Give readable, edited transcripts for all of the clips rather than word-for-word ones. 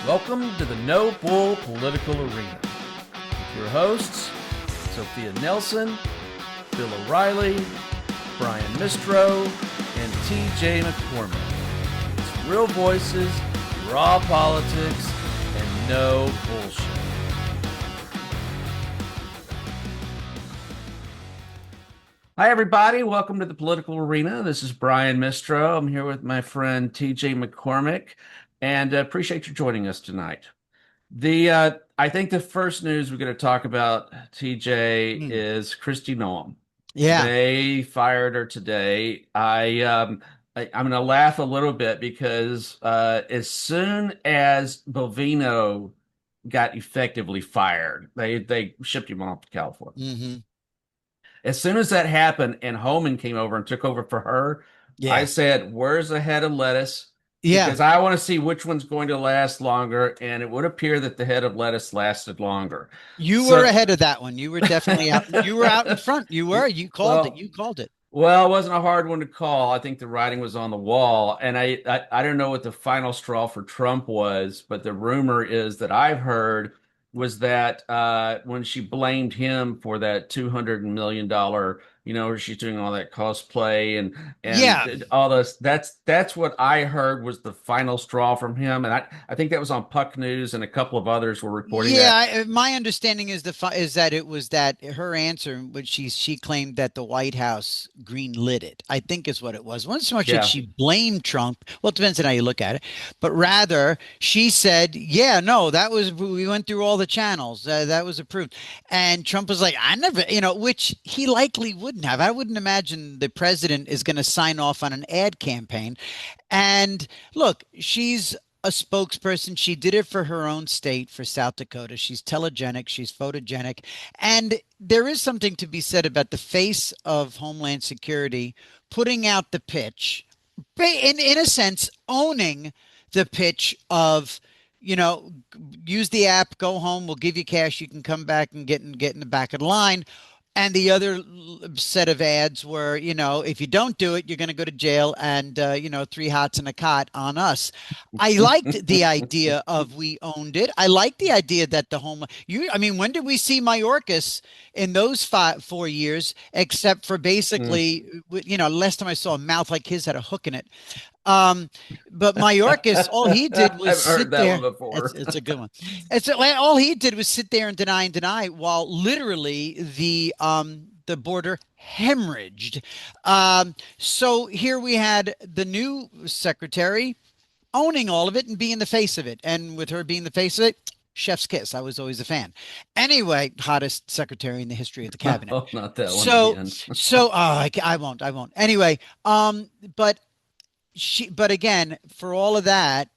Welcome to the No Bull Political Arena with your hosts, Sophia Nelson, Bill O'Reilly, Brian Mistro, and TJ McCormick. It's real voices, raw politics, and no bullshit. Hi, everybody. Welcome to the Political Arena. This is Brian Mistro. I'm here with my friend TJ McCormick, and appreciate you joining us tonight. I think the first news we're going to talk about, TJ, is Kristi Noem. Yeah. They fired her today. I'm going to laugh a little bit because as soon as Bovino got effectively fired, they shipped him off to California. Mm-hmm. As soon as that happened and Homan came over and took over for her, I Yeah. said, "Where's the head of lettuce?" Yeah. Because I want to see which one's going to last longer, and it would appear that the head of lettuce lasted longer. You were So, ahead of that one. You were definitely out. You were out in front. You were. You called it. well, You called it. well, it wasn't a hard one to call. I think the writing was on the wall, and I don't know what the final straw for Trump was, but the rumor is that I've heard was that when she blamed him for that $200 million, where she's doing all that cosplay and Yeah. did all this. That's what I heard was the final straw from him, and I think that was on Puck News, and a couple of others were reporting Yeah, that. my understanding is that it was that her answer, which she claimed that the White House green lit it. I think is what it was. Wasn't so much that Yeah. she blamed Trump. Well, it depends on how you look at it, but rather she said, "Yeah, no, that was we went through all the channels. That was approved." And Trump was like, "I never," which he likely wouldn't have. I wouldn't imagine the president is going to sign off on an ad campaign. And look, she's a spokesperson. She did it for her own state, for South Dakota. She's telegenic, she's photogenic. And there is something to be said about the face of Homeland Security putting out the pitch, in a sense, owning the pitch of, you know, use the app, go home, we'll give you cash, you can come back and get in the back of the line. And the other set of ads were, if you don't do it, you're going to go to jail and, three hots and a cot on us. I liked the idea of we owned it. I like the idea that I mean, when did we see Mayorkas in those 4 years, except for Mm. basically, last time I saw a mouth like his had a hook in it. Um, but Mayorkas, all he did was I've heard sit that one there. before. It's a good one. All he did was sit there and deny, while literally the border hemorrhaged. So here we had the new secretary owning all of it and being the face of it, and with her being the face of it, chef's kiss. I was always a fan. Anyway, hottest secretary in the history of the cabinet. Oh, not that one So, again. I won't. I won't. Anyway, but but again, for all that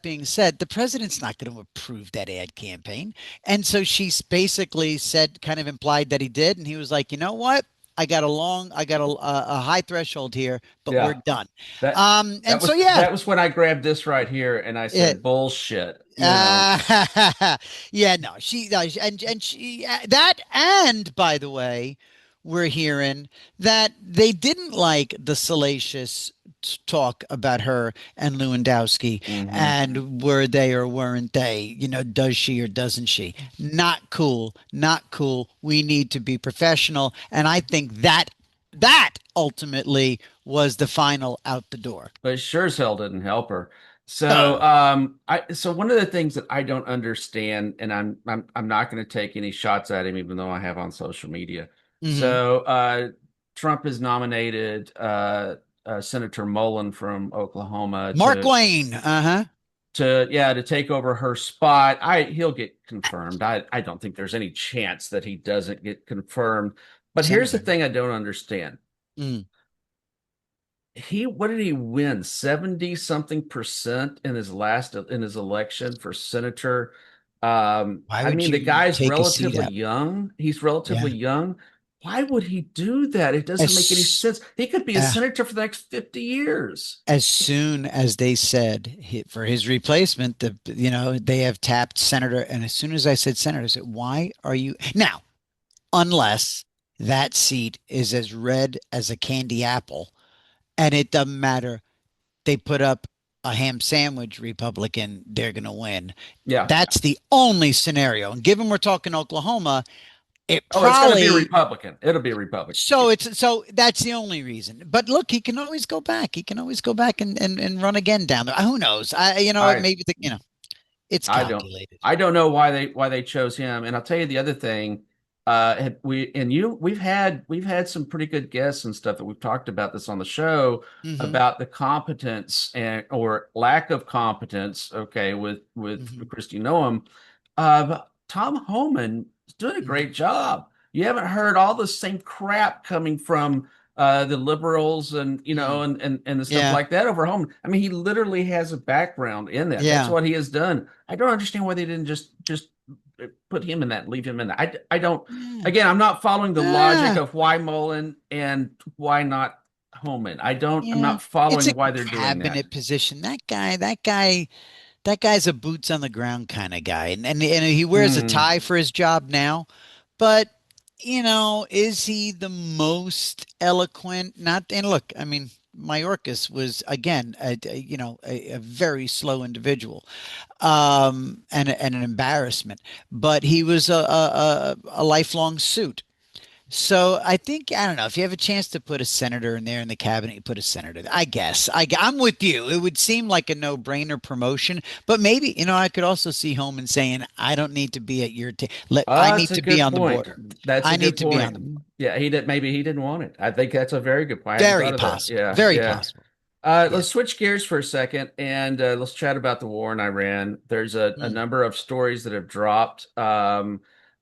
being said, the president's not going to approve that ad campaign. And so she's basically said, kind of implied that he did. And he was like, you know what? I got a high threshold here, but we're Yeah. done. That And so, yeah, that was when I grabbed this right here and I it, said bullshit. yeah, no, and she, that, and by the way, we're hearing that they didn't like the salacious talk about her and Lewandowski, Hmm. and were they or weren't they? Does she or doesn't she? Not cool, not cool. We need to be professional, and I think that ultimately was the final out the door. But it sure as hell didn't help her. So Oh. so one of the things that I don't understand, and I'm not going to take any shots at him, even though I have on social media. Hmm. So Trump has nominated Senator Mullen from Oklahoma Mark Wayne, uh-huh. to take over her spot. He'll get confirmed. I don't think there's any chance that he doesn't get confirmed. But here's the Senator. thing I don't understand. Mm. What did he win? 70 something percent in his election for senator. Why I would mean, the you guy's take a seat relatively up? young. He's Yeah. relatively young. Why would he do that? It doesn't make any As sense. He could be a uh, senator for the next 50 years. as soon as they said for his replacement, they have tapped Senator, and as soon as I said Senator, I said, "Why are you now?" Unless that seat is as red as a candy apple, and it doesn't matter. They put up a ham sandwich Republican, they're going to win. Yeah. That's the only scenario. And given we're talking Oklahoma, it Oh, it's going to be a probably Republican. It'll be a Republican. so it's so that's the only reason. But look, he can always go back. He can always go back and run again down there. Who knows? I Maybe it's I don't calculated. I don't know why they chose him. And I'll tell you the other thing. We've had some pretty good guests and stuff that we've talked about this on the show Hmm. about the competence and or lack of competence. Okay, with Hmm. Christy Noem, but Tom Homan is doing a Hmm. great job. You haven't heard all the same crap coming from the liberals and Hmm. and the stuff Yeah. like that over home. I mean, he literally has a background in that. That's Yeah. what he has done. I don't understand why they didn't just put him in that and leave him in that. I don't. Yeah. Again, I'm not following the logic Ah, of why Mullen and why not Homan. I don't. I'm yeah. not It's a following why they're doing that. cabinet position. That guy's a boots on the ground kind of guy. And he wears a Hmm. tie for his job now, but is he the most eloquent? Not, and look, I mean, Mayorkas was again, a very slow individual, and an embarrassment, but he was a lifelong suit. So I think I don't know if you have a chance to put a senator in there in the cabinet, you put a senator. I guess I'm with you. It would seem like a no-brainer promotion, but maybe I could also see Homan saying, "I don't need to be at your I That's need a to be good on the point. border. That's a I need good to be on point. the border." Yeah, maybe he didn't want it. I think that's a very good point. I hadn't Very thought of that. possible. Yeah, Very yeah. possible. Yeah. Let's switch gears for a second and let's chat about the war in Iran. There's a Mm, number of stories that have dropped.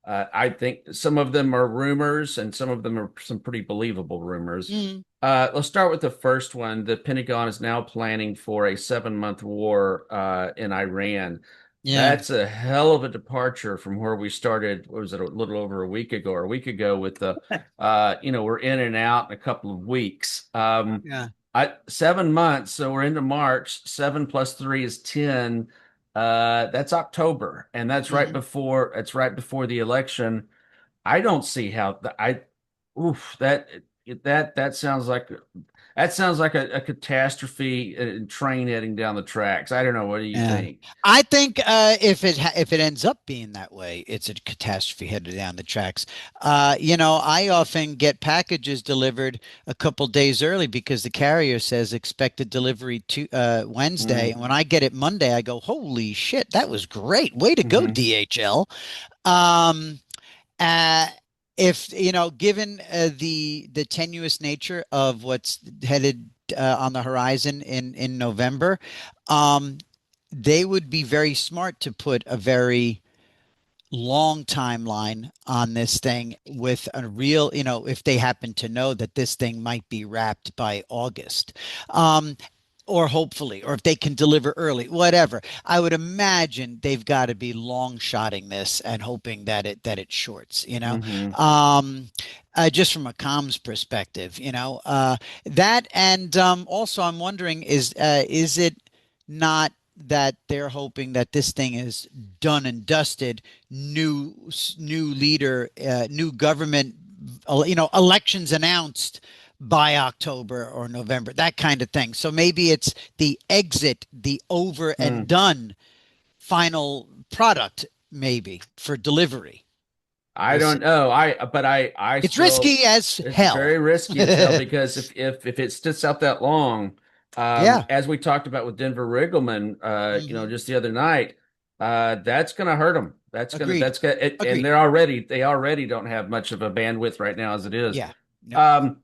I think some of them are rumors and some of them are some pretty believable rumors. mm, Let's start with the first one. The Pentagon is now planning for a 7-month war in Iran. yeah. That's a hell of a departure from where we started. What was it, a little over a week ago or a week ago with the, we're in and out in a couple of weeks. Yeah. 7 months, so we're into March. 7 plus 3 is 10. That's October, and Hmm. that's right before the election. I don't see how oof, that sounds like a catastrophe train heading down the tracks. I don't know. What do you Yeah. think? I think if it ends up being that way, it's a catastrophe headed down the tracks. I often get packages delivered a couple days early because the carrier says expected delivery to Wednesday, Mm, and when I get it Monday, I go, "Holy shit, that was great! Way to go, hmm DHL." Um, uh, if given the tenuous nature of what's headed on the horizon in November, um, they would be very smart to put a very long timeline on this thing with a real, if they happen to know that this thing might be wrapped by August. Um, or hopefully, or if they can deliver early, whatever. I would imagine they've got to be long shotting this and hoping that it shorts, hmm um, just from a comms perspective, that and also I'm wondering is it not that they're hoping that this thing is done and dusted, new leader, new government, elections announced by October or November, that kind of thing. So maybe it's the exit, the over and done final product, maybe for delivery. I We'll don't see. know. I It's still, risky as it's hell. very risky as hell because if it sits out that long, Yeah. as we talked about with Denver Riggleman, Hmm. just the other night, that's going to hurt them. Agreed. And Agreed. they already don't have much of a bandwidth right now as it is. Yeah. Nope. Um,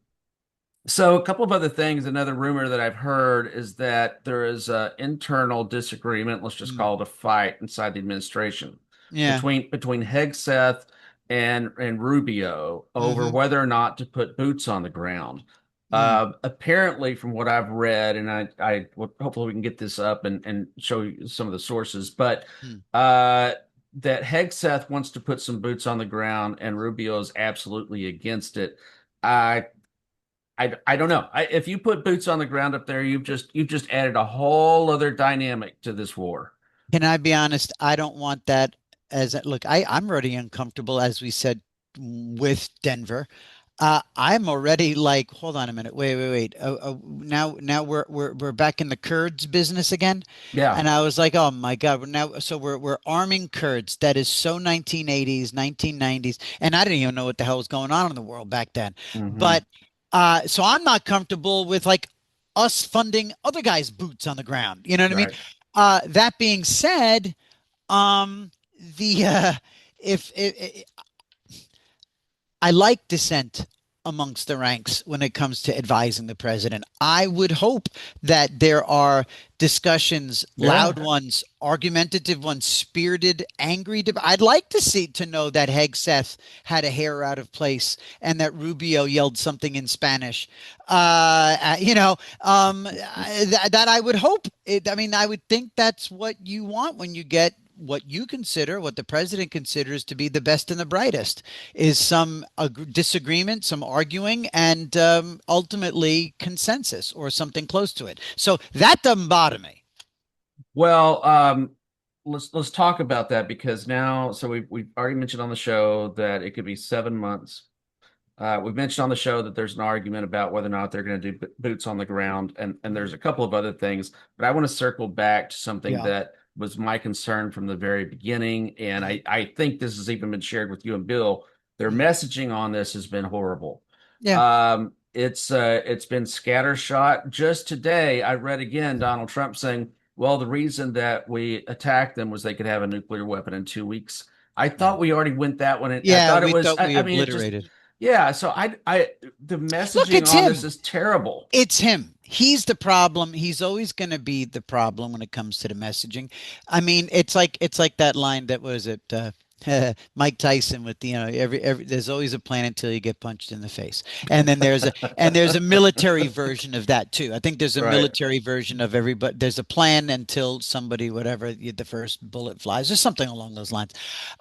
so a couple of other things. Another rumor that I've heard is that there is an internal disagreement. Let's just Mm. call it a fight inside the administration Yeah. between Hegseth and Rubio over Hmm. whether or not to put boots on the ground. Mm. Apparently, from what I've read, and hopefully we can get this up and show you some of the sources, but Mm. uh, that Hegseth wants to put some boots on the ground and Rubio is absolutely against it. I I don't know. If you put boots on the ground up there, you've just added a whole other dynamic to this war. Can I be honest? I don't want that look, I'm already uncomfortable, as we said, with Denver. I'm already like, hold on a minute, wait. Now we're back in the Kurds business again, Yeah. and I was like, oh my God, we're arming Kurds. That is so 1980s, 1990s, and I didn't even know what the hell was going on in the world back then. Hmm. But so I'm not comfortable with like us funding other guys' boots on the ground. You know what I mean? Right. That being said, um, the if I like dissent amongst the ranks when it comes to advising the president. I would hope that there are discussions, Yeah. loud ones, argumentative ones, spirited, angry. I'd like to know that Hegseth had a hair out of place and that Rubio yelled something in Spanish. That I would hope. I mean, I would think that's what you want when you get what you consider, what the president considers to be the best and the brightest, is some disagreement, some arguing, and ultimately consensus or something close to it. So that doesn't bother me. Well, let's talk about that because now, so we already mentioned on the show that it could be 7 months. We've mentioned on the show that there's an argument about whether or not they're going to do boots on the ground, and there's a couple of other things. But I want to circle back to something Yeah. that was my concern from the very beginning, and Mhm. I think this has even been shared with you and Bill. Their Mhm. messaging on this has been horrible. Yeah. It's been scattershot. Just today, I read again Donald Trump saying, "Well, the reason that we attacked them was they could have a nuclear weapon in 2 weeks." I Yeah. thought we already went that one. And I Yeah. thought it We was. thought we I mean, it just obliterated. yeah, so the Look, messaging it's on this him. is terrible. It's him. He's the problem. He's always going to be the problem when it comes to the messaging. I mean, it's like that line that was it Mike Tyson with the, every there's always a plan until you get punched in the face. And then there's a military version of that too. I think there's a Right. military version of everybody. There's a plan until somebody whatever the first bullet flies or something along those lines.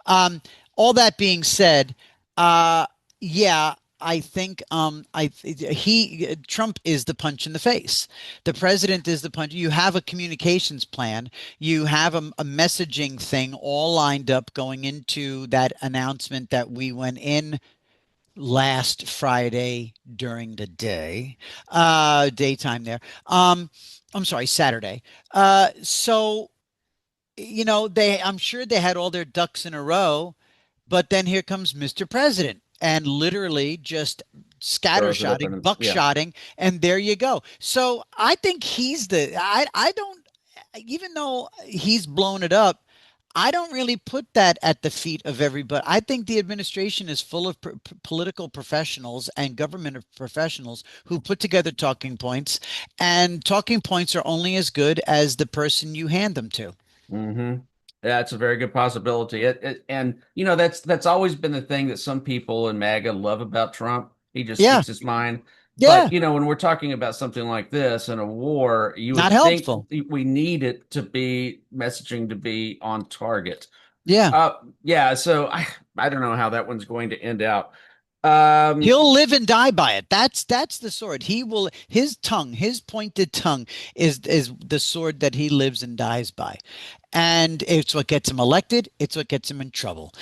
Um, all that being said, uh, yeah, I think I he Trump is the punch in the face. The president is the punch. You have a communications plan. You have a messaging thing all lined up going into that announcement that we went in last Friday during the day, daytime there. I'm sorry, Saturday. So I'm sure they had all their ducks in a row, but then here comes Mr. President and literally just Throws it up scattershotting, and yeah. buckshotting, and there you go. So I think I don't, even though he's blown it up, I don't really put that at the feet of everybody. I think the administration is full of political professionals and government professionals who put together talking points, and talking points are only as good as the person you hand them to. Hmm. Yeah, it's a very good possibility. And that's always been the thing that some people in MAGA love about Trump. He just Yeah, speaks his mind. yeah, But when we're talking about something like this in a war, you not would think helpful. we need it to be messaging to be on target. Yeah. Uh, yeah, so I don't know how that one's going to end out. Um, He'll live and die by it. That's the sword. His tongue, his pointed tongue is the sword that he lives and dies by. And it's what gets him elected. It's what gets him in trouble.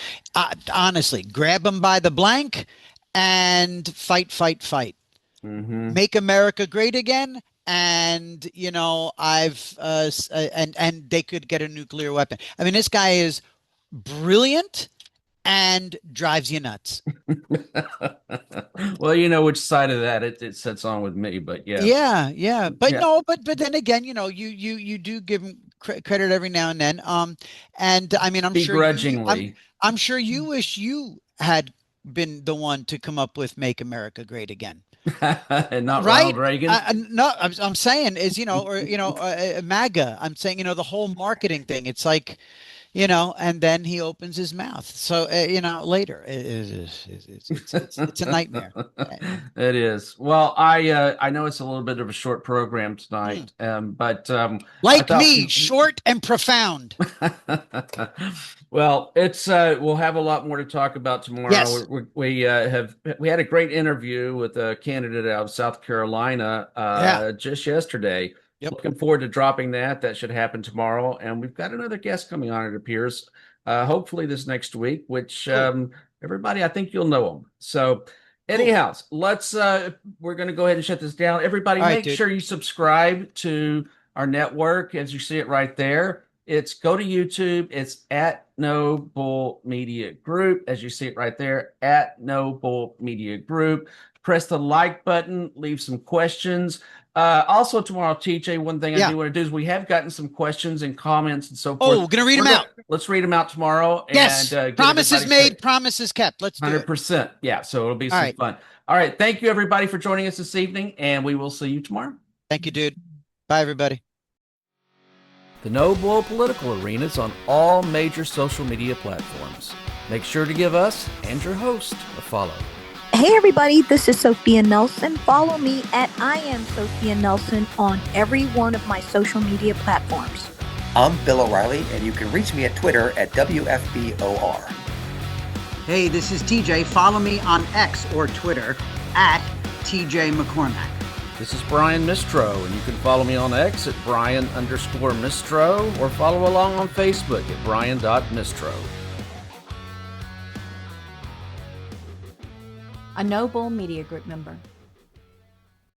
Honestly, grab him by the blank and fight, fight, fight. mhm. Make America great again. And and they could get a nuclear weapon. I mean, this guy is brilliant and drives you nuts. Well, you know which side of that it sets on with me, but yeah. Yeah, yeah, but Yeah, no, but then again, you do give him credit every now and then. And I mean, begrudgingly. I'm sure you wish you had been the one to come up with "Make America Great Again," And not right? Ronald Reagan. No, I'm saying is or MAGA. I'm saying the whole marketing thing. It's like and then he opens his mouth. So later it's a nightmare. It is. Well, I know it's a little bit of a short program Hmm. tonight, but I Like thought me, short and profound. well, it's we'll have a lot more to talk about tomorrow. Yes. We had a great interview with a candidate out of South Carolina Yeah. just yesterday. Yep. Looking forward to dropping that. That should happen tomorrow, and we've got another guest coming on. It appears, hopefully this next week. Which Cool. everybody, I think you'll know him. So Anyhow, let's we're going to go ahead and shut this down. Everybody, All right, make dude. sure you subscribe to our network as you see it right there. It's go to YouTube. It's at No Bull Media Group, as you see it right there, at No Bull Media Group. Press the like button, leave some questions. Also tomorrow, TJ, one thing I Yeah. do want to do is we have gotten some questions and comments and so Oh, forth. we're gonna read them out. Let's read them out tomorrow Yes. and get Promises everybody made, promises kept. Let's do it. 100%. Yeah, so it'll be All some right. fun. All right, thank you everybody for joining us this evening, and we will see you tomorrow. Thank you, dude. Bye, everybody. The No Bull Political Arena is on all major social media platforms. Make sure to give us and your host a follow. Hey everybody, this is Sophia Nelson. Follow me at I am Sophia Nelson on every one of my social media platforms. I'm Bill O'Reilly, and you can reach me at Twitter at WFBOR. Hey, this is TJ. Follow me on X or Twitter at TJ McCormack. This is Brian Mistro, and you can follow me on X at Brian_Mistro or follow along on Facebook at Brian.Mistro. A No Bull Media Group member.